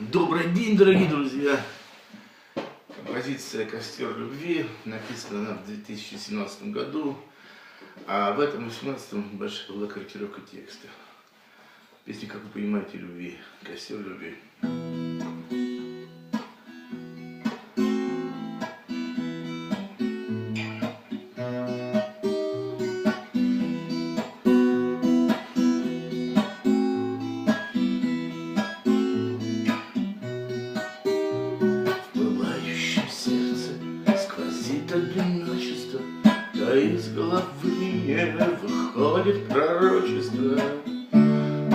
Добрый день, дорогие друзья! Композиция «Костер любви» написана она в 2017 году, а в этом 2018 большая была корректировка текста. Песня, как вы понимаете, любви. «Костер любви». Одиночество, да из головы мне выходит пророчество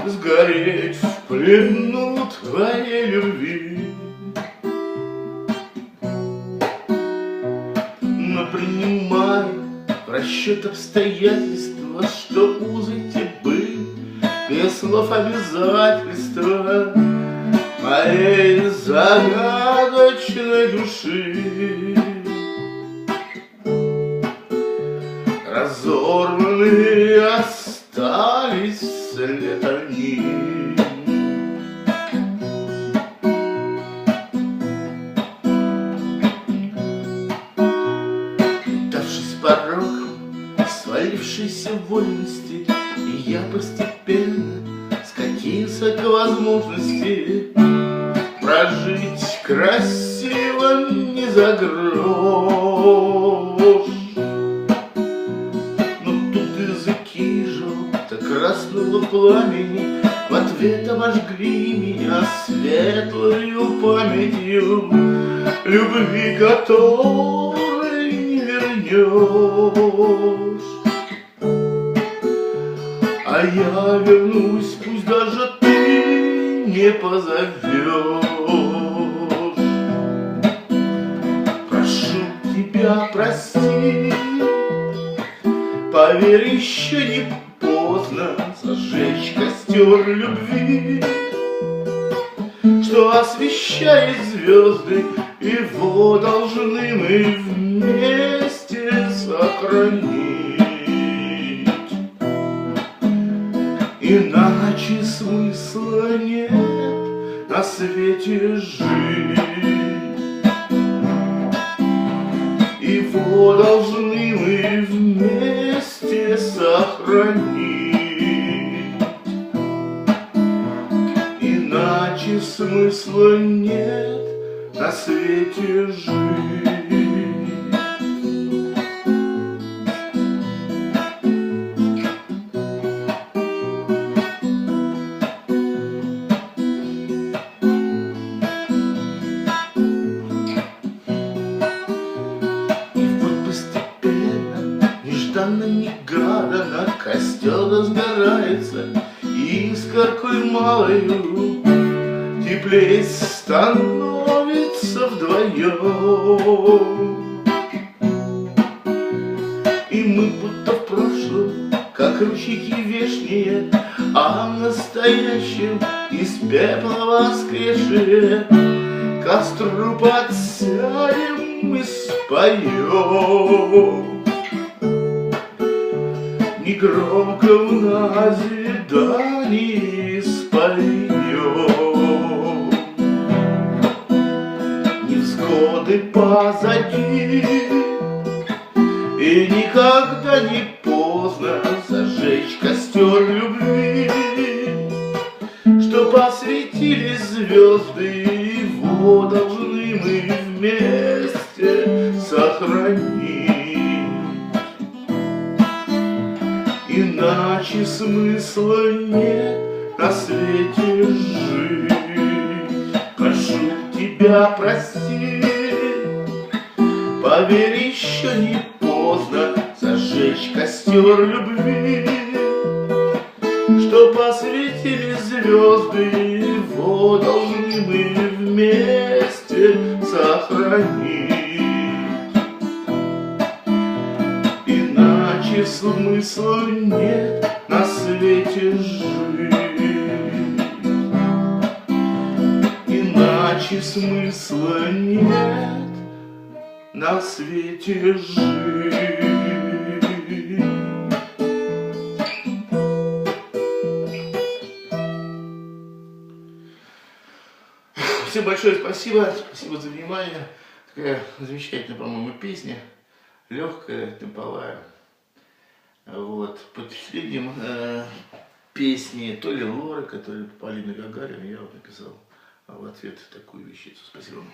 сгореть в плену твоей любви. Но принимай в расчет обстоятельства, что узы те были без слов обязательства моей загадочной души. Разорванные остались вслед они. Давшись пороком свалившейся вольности, я постепенно скатился к возможности прожить красиво не за грош. Красного пламени в ответ обожгли меня светлою памятью любви, которой не вернешь. А я вернусь, пусть даже ты не позовешь. Прошу тебя, прости, поверь, еще не поздно зажечь костер любви, что освещает звезды, его должны мы вместе сохранить. Иначе смысла нет на свете жить. Его должны мы вместе сохранить. Иначе смысла нет на свете жить. Нежданно-негаданно костер разгорается, и искоркой малою теплее становится вдвоем. И мы будто в прошлом, как ручейки вешние, а в настоящем из пепла воскресшие костру подсядем и споем. Негромко в назидании споем. Невзгоды позади, и никогда не поздно зажечь костер любви, что посветили звезды, его должны мы вместе сохранить. Иначе смысла нет на свете жить. Прошу тебя, прости, поверь, еще не поздно зажечь костер любви, что посветили звезды, его должны мы вместе сохранить. Иначе смысла нет на свете жить. Иначе смысла нет на свете жить. всем большое спасибо. Спасибо за внимание. Такая замечательная, по-моему, песня. Легкая, темповая. Вот. Под впечатлением песни то ли Лорика, то ли Полины Гагарина я вот написал в ответ такую вещицу. Спасибо.